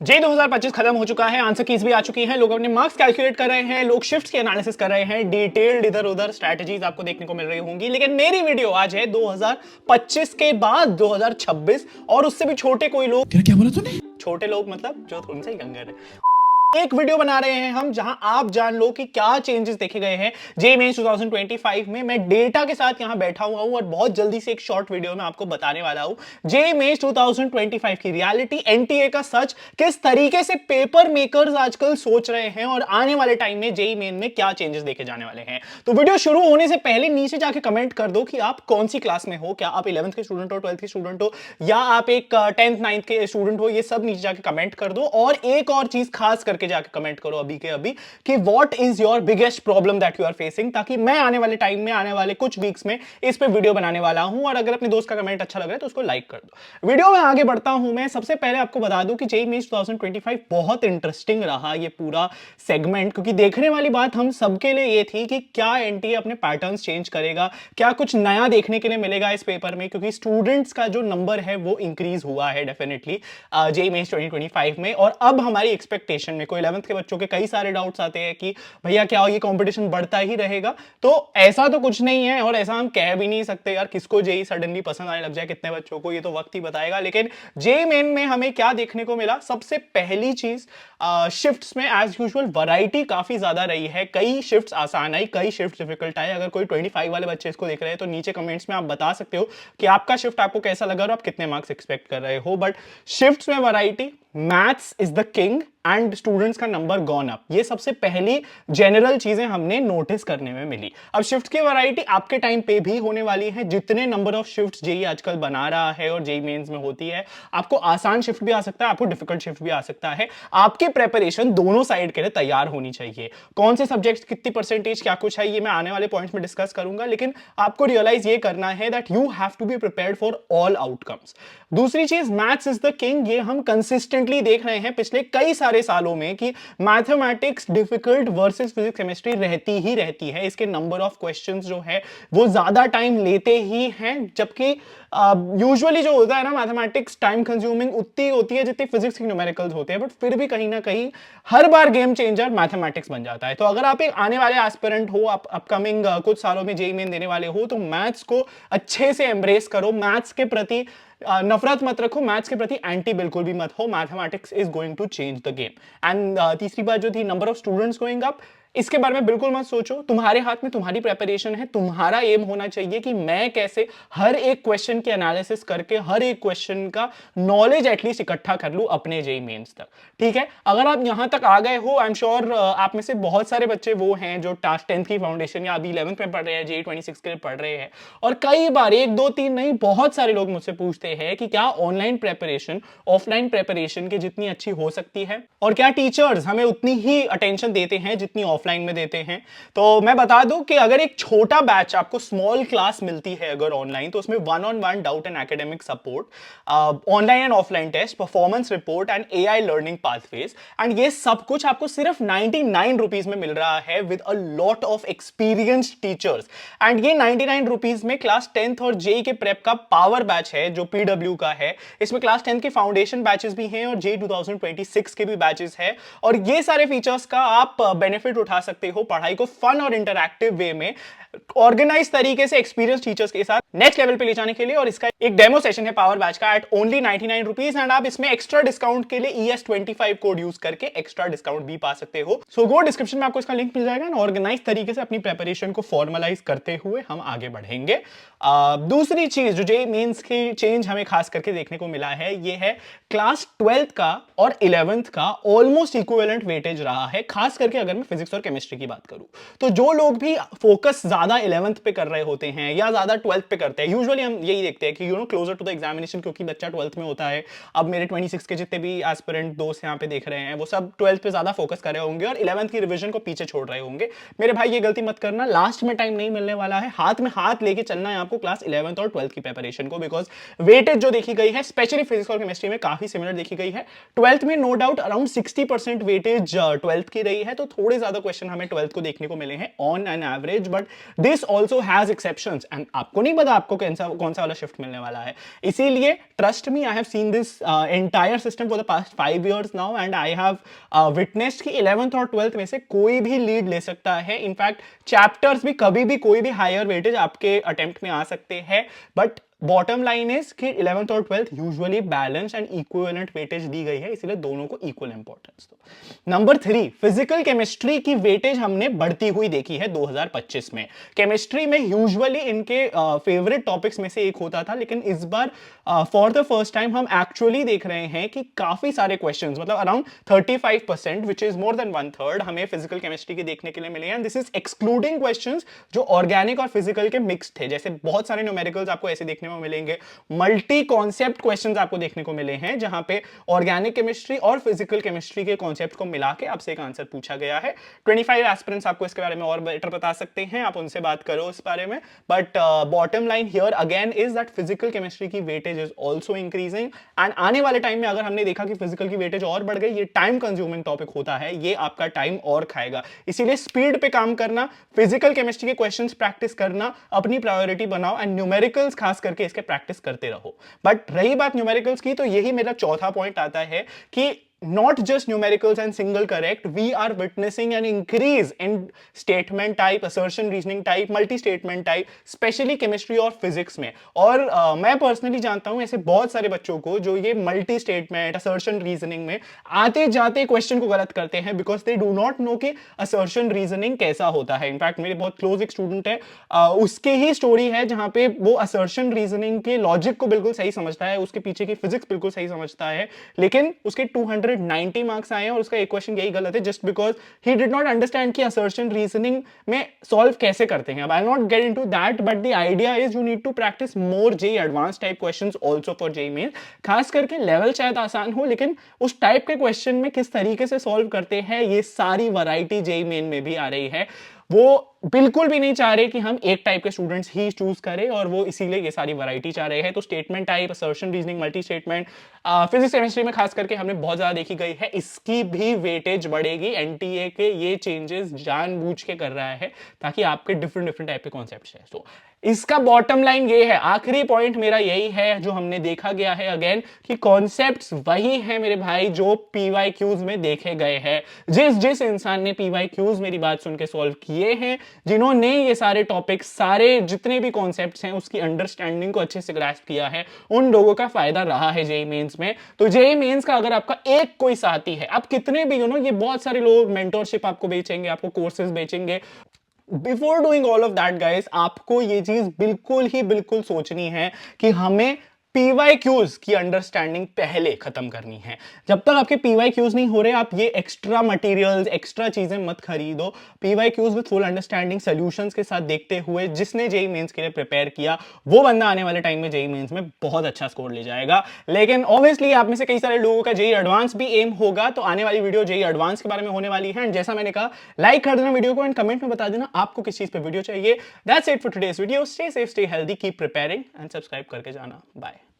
जे 2025 खत्म हो चुका है, आंसर कीज भी आ चुकी हैं, लोग अपने मार्क्स कैलकुलेट कर रहे हैं, लोग शिफ्ट्स की एनालिसिस कर रहे हैं, डिटेल्ड इधर उधर स्ट्रैटेजीज आपको देखने को मिल रही होंगी। लेकिन मेरी वीडियो आज है 2025 के बाद 2026 और उससे भी छोटे कोई लोग। क्या बोला तूने? छोटे लोग मतलब जो थोड़ी सा यंगर है। एक वीडियो बना रहे हैं हम जहां आप जान लो कि क्या चेंजेस देखे गए हैं जे मेंस 2025 में। मैं डेटा के साथ यहां बैठा हुआ हूं और बहुत जल्दी से एक शॉर्ट वीडियो में आपको बताने वाला हूं जे मेंस 2025 की रियलिटी, एनटीए का सच, किस तरीके से पेपर मेकर्स आजकल सोच रहे हैं और आने वाले टाइम में जेई मेन में क्या चेंजेस देखे जाने वाले हैं। तो वीडियो शुरू होने से पहले नीचे जाके कमेंट कर दो कि आप कौन सी क्लास में हो, क्या आप 11th के स्टूडेंट हो, 12th के स्टूडेंट हो, या आप एक 10th 9th के स्टूडेंट हो। ये सब नीचे जाके कमेंट कर दो और एक और चीज खास करके जाके कमेंट करो अभी के अभी कि what is your biggest problem that you are facing, ताकि मैं आने वाले टाइम में, आने वाले कुछ वीक्स में इस पे वीडियो बनाने वाला हूं। और अगर अपने दोस्त का कमेंट अच्छा लग रहा है तो उसको लाइक कर दो। वीडियो में आगे बढ़ता हूं। मैं सबसे पहले आपको बता दूं कि जेईई मेंस 2025 बहुत इंटरेस्टिंग रहा ये पूरा सेगमेंट, क्योंकि देखने वाली बात हम सबके लिए ये थी कि क्या एनटीए अपने पैटर्न्स चेंज करेगा, क्या कुछ नया देखने के लिए मिलेगा इस पेपर में, क्योंकि स्टूडेंट्स का जो नंबर है वो इंक्रीज हुआ है डेफिनेटली जेईई मेंस 2025 में। और अब हमारी एक्सपेक्टेशन में, कोई 11th के बच्चों के कई सारे डाउट्स आते हैं कि भैया क्या ये कंपटीशन बढ़ता ही रहेगा, तो ऐसा तो कुछ नहीं है और ऐसा हम कह भी नहीं सकते यार किसको जेईई सडनली पसंद आने लग जाए, कितने बच्चों को, ये तो वक्त ही बताएगा। लेकिन जेईई मेन में हमें क्या देखने को मिला, सबसे पहली चीज शिफ्ट्स में एज यूजुअल वैरायटी काफी ज्यादा रही है। कई शिफ्ट्स आसान आई, कई शिफ्ट डिफिकल्ट आए। अगर कोई 25 वाले बच्चे इसको देख रहे हैं तो नीचे कमेंट्स में आप बता सकते हो कि आपका शिफ्ट आपको कैसा लगा और आप कितने मार्क्स एक्सपेक्ट कर रहे हो। बट शिफ्ट्स में variety, maths is the king and students का नंबर गॉन अप, ये सबसे पहली जनरल चीजें हमने नोटिस करने में मिली। अब शिफ्ट की वैरायटी आपके टाइम पे भी होने वाली है। जितने नंबर ऑफ शिफ्ट्स जेईई आजकल बना रहा है और जेईई मेंस में होती है, आपको आसान शिफ्ट भी आ सकता है, आपको डिफिकल्ट शिफ्ट भी आ सकता है। आपकी प्रेपरेशन दोनों साइड के लिए तैयार होनी चाहिए। कौन से सब्जेक्ट कितनी परसेंटेज क्या कुछ है ये मैं आने वाले पॉइंट्स में डिस्कस करूंगा, लेकिन आपको रियलाइज ये करना है that you have to be prepared for all outcomes. दूसरी चीज, मैथ्स इज द किंग। ये हम कंसिस्टेंटली देख रहे हैं पिछले कई सारे सालों में कि mathematics difficult versus physics chemistry रहती ही रहती है। इसके नंबर ऑफ क्वेश्चंस जो है वो ज्यादा टाइम लेते ही हैं, जबकि यूजुअली जो होता है ना मैथमेटिक्स टाइम कंज्यूमिंग उतनी होती है जितनी फिजिक्स के न्यूमेरिकल्स होते हैं, बट फिर भी कहीं ना कहीं हर बार गेम चेंजर मैथमेटिक्स बन जाता है। तो अगर आप एक आने वाले एस्पिरेंट हो, आप अपकमिंग कुछ सालों में जेईई मेन देने वाले हो, तो मैथ्स को अच्छे से एम्ब्रेस करो। मैथ्स के प्रति नफरत मत रखो, मैथ्स के प्रति एंटी बिल्कुल भी मत हो। Mathematics is going to change the game. And तीसरी बात जो थी, number of students going up, इसके बारे में बिल्कुल मत सोचो। तुम्हारे हाथ में तुम्हारी प्रेपरेशन है। तुम्हारा एम होना चाहिए कि मैं कैसे हर एक क्वेश्चन की एनालिसिस करके हर एक क्वेश्चन का नॉलेज एटलीस्ट इकट्ठा कर लूं अपने जेईई मेंस तक। ठीक है, अगर आप यहां तक आ गए हो, आई एम श्योर आप में से बहुत सारे बच्चे वो हैं जो 10th की फाउंडेशन या अभी 11th में पढ़ रहे हैं, जेईई 26 के लिए पढ़ रहे हैं। और कई बार, एक दो तीन नहीं, बहुत सारे लोग मुझसे पूछते हैं कि क्या ऑनलाइन प्रेपरेशन ऑफलाइन प्रेपरेशन की जितनी अच्छी हो सकती है, और क्या टीचर्स हमें उतनी ही अटेंशन देते हैं जितनी ऑफलाइन में देते हैं। तो मैं बता दूं कि अगर एक छोटा बैच आपको, स्मॉल क्लास मिलती है अगर ऑनलाइन, तो उसमें one on one doubt and academic support, online and offline test, performance report and AI learning pathways, and ये सब कुछ आपको सिर्फ 99 रुपीज में मिल रहा है with a lot of experienced teachers. And ये 99 रुपीज में क्लास 10th और जेईई के प्रेप का पावर बैच है जो पीडब्ल्यू का है। इसमें क्लास 10th के फाउंडेशन बैचेस भी हैं और जेईई 2026 के भी बैचेस है। और ये सारे फीचर्स का आप बेनिफिट उठा सकते हो पढ़ाई को फन और इंटरैक्टिव वे में, ऑर्गेनाइज तरीके से एक्सपीरियंस टीचर्स के साथ नेक्स्ट लेवल पे ले जाने के लिए। और इसका एक डेमो सेशन है पावर बैच का एट ओनली 99 रुपीज, एंड आप इसमें एक्स्ट्रा डिस्काउंट के लिए ES25 कोड यूज करके एक्स्ट्रा डिस्काउंट भी पा सकते हो। सो गो, डिस्क्रिप्शन में आपको इसका लिंक मिल जाएगा। ऑर्गेनाइज तरीके से अपनी प्रेपरेशन को फॉर्मलाइज करते हुए हम आगे बढ़ेंगे। दूसरी चीज जो जेईई मेंस की चेंज हमें खास करके देखने को मिला है, ये है क्लास 12th का और 11th का ऑलमोस्ट इक्विवेलेंट वेटेज रहा है। खास करके अगर मैं फिजिक्स और केमिस्ट्री की बात करूं, तो जो लोग भी फोकस ज्यादा 11th पे कर रहे होते हैं या ज्यादा 12th पे करते हैं, यूजुअली हम यही देखते हैं कि क्लोजर टू द एग्जामिनेशन, क्योंकि बच्चा 12th में होता है। अब मेरे 26 के जितने भी एस्पिरेंट दोस्त यहाँ पे देख रहे हैं, वो सब 12th पे ज्यादा फोकस कर रहे होंगे और 11th की रिविजन को पीछे छोड़ रहे होंगे। मेरे भाई ये गलती मत करना, लास्ट में टाइम नहीं मिलने वाला है। हाथ में हाथ लेके चलना है आपको क्लास 11th और 12th की प्रेपरेशन को, बिकॉज वेटेज जो देखी गई है स्पेशली फिजिक्स और केमिस्ट्री में काफी सिमिलर देखी गई है। ट्वेल्थ में no doubt around 60% weightage twelfth की रही है, तो थोड़े ज्यादा क्वेश्चन हमें ट्वेल्थ को देखने को मिले हैं on an average, but this also has exceptions and आपको नहीं पता आपको कौन सा वाला शिफ्ट मिलने वाला है। इसीलिए trust me, I have seen this entire system for the past 5 years now and I have witnessed कि 11th और 12th में से कोई भी लीड ले सकता है। इनफैक्ट चैप्टर्स भी कभी भी कोई भी हायर वेटेज आपके अटेम्प्ट में आ सकते हैं, बट बॉटम लाइन इज कि 11th और 12th usually balance and equivalent weightage दी गई है, इसलिए दोनों को इक्वल इंपॉर्टेंस दो। नंबर 3, फिजिकल केमिस्ट्री की वेटेज हमने बढ़ती हुई देखी है 2025 में। केमिस्ट्री में यूजुअली इनके फेवरेट टॉपिक्स में से एक होता था, लेकिन इस बार फॉर द फर्स्ट टाइम हम एक्चुअली देख रहे हैं कि काफी सारे क्वेश्चंस, मतलब around 35%, which is more than 1/3 हमें फिजिकल केमिस्ट्री के देखने के लिए मिले हैं। दिस इज एक्सक्लूडिंग क्वेश्चंस जो ऑर्गेनिक और फिजिकल के मिक्स थे, जैसे बहुत सारे न्यूमेरिकल्स आपको ऐसे देखने को मिलेंगे, मल्टी कॉन्सेप्ट क्वेश्चंस आपको देखने को मिले हैं, जहां पे ऑर्गेनिक केमिस्ट्री और फिजिकल केमिस्ट्री के कॉन्सेप्ट को मिला के आपसे एक आंसर पूछा गया है। 25 एस्पिरेंट्स आपको इसके बारे में और बेटर बता सकते हैं, आप उनसे बात करो इस बारे में, but bottom line here again is that physical chemistry की weightage is also increasing and आने वाले टाइम में अगर हमने देखा कि फिजिकल की वेटेज और बढ़ गई, ये टाइम कंज्यूमिंग टॉपिक होता है, ये आपका टाइम और खाएगा। इसीलिए स्पीड पे काम करना, फिजिकल केमिस्ट्री के क्वेश्चंस प्रैक्टिस करना अपनी प्रायोरिटी बनाओ एंड न्यूमेरिकल्स खास करके इसके प्रैक्टिस करते रहो। बट रही बात न्यूमेरिकल्स की, तो यही मेरा चौथा पॉइंट आता है कि not just numericals and single correct, we are witnessing an increase in statement type, assertion reasoning type, multi statement type, especially chemistry और physics में। और मैं पर्सनली जानता हूं ऐसे बहुत सारे बच्चों को जो ये मल्टी स्टेटमेंट, असर्शन रीजनिंग में आते जाते क्वेश्चन को गलत करते हैं, because they do not know कि असर्शन रीजनिंग कैसा होता है। इनफैक्ट मेरे बहुत क्लोज एक स्टूडेंट है, उसके ही स्टोरी है जहां पे वो असर्शन रीजनिंग के लॉजिक को बिल्कुल सही समझता है, उसके पीछे की फिजिक्स बिल्कुल सही समझता है, लेकिन उसके 290 मार्क्स आए हैं और उसका एक क्वेश्चन यही गलत है, just because he did not understand कि असर्शन रीजनिंग में सॉल्व कैसे करते हैं। I not get into that, but the idea is you need to practice more JEE advance type questions also for JEE main. खास करके level शायद आसान हो, लेकिन उस टाइप के क्वेश्चन में किस तरीके से सॉल्व करते हैं, ये सारी वैरायटी जेई मेन में भी आ रही है। वो बिल्कुल भी नहीं चाह रहे कि हम एक टाइप के स्टूडेंट्स ही चूज करें, और वो इसीलिए ये सारी वैरायटी चाह रहे हैं। तो statement type, assertion reasoning, multi statement, physics chemistry में खास करके हमने बहुत ज्यादा देखी गई है, इसकी भी वेटेज बढ़ेगी। एनटीए के ये चेंजेस जानबूझ के कर रहा है ताकि आपके डिफरेंट डिफरेंट टाइप के कॉन्सेप्ट्स है। तो इसका बॉटम लाइन ये है, आखिरी पॉइंट मेरा यही है जो हमने देखा गया है अगेन, कि कॉन्सेप्ट्स वही है मेरे भाई जो पीवाईक्यूज में देखे गए हैं। जिस इंसान ने पीवाईक्यूज मेरी बात सुन के सॉल्व किए हैं, जिन्होंने ये सारे टॉपिक, सारे जितने भी कॉन्सेप्ट्स हैं उसकी अंडरस्टैंडिंग को अच्छे से ग्रास्प किया है, उन लोगों का फायदा रहा है जेईई मेंस में। तो जेईई मेंस का अगर आपका एक कोई साथी है, आप कितने भी ये बहुत सारे लोग मेंटरशिप आपको बेचेंगे, आपको कोर्सेज बेचेंगे, before doing all of that guys, आपको ये चीज बिल्कुल सोचनी है कि हमें पीवाईक्यूज की अंडरस्टैंडिंग पहले खत्म करनी है। जब तक आपके पीवाईक्यूज नहीं हो रहे, आप ये एक्स्ट्रा मटेरियल्स, एक्स्ट्रा चीजें मत खरीदो। PYQs with full understanding solutions के साथ देखते हुए जिसने जेईई मेंस के लिए प्रिपेयर किया, वो बंदा आने वाले टाइम में जेईई मेंस में बहुत अच्छा स्कोर ले जाएगा। लेकिन ऑब्वियसली आप में से कई सारे लोगों का जेईई एडवांस भी एम होगा, तो आने वाली वीडियो जेईई एडवांस के बारे में होने वाली है। एंड जैसा मैंने कहा, लाइक कर देना वीडियो को एंड कमेंट में बता देना आपको किस चीज पे वीडियो चाहिए। That's it for today's video. Stay safe, stay healthy, keep preparing and subscribe करके जाना। बाय।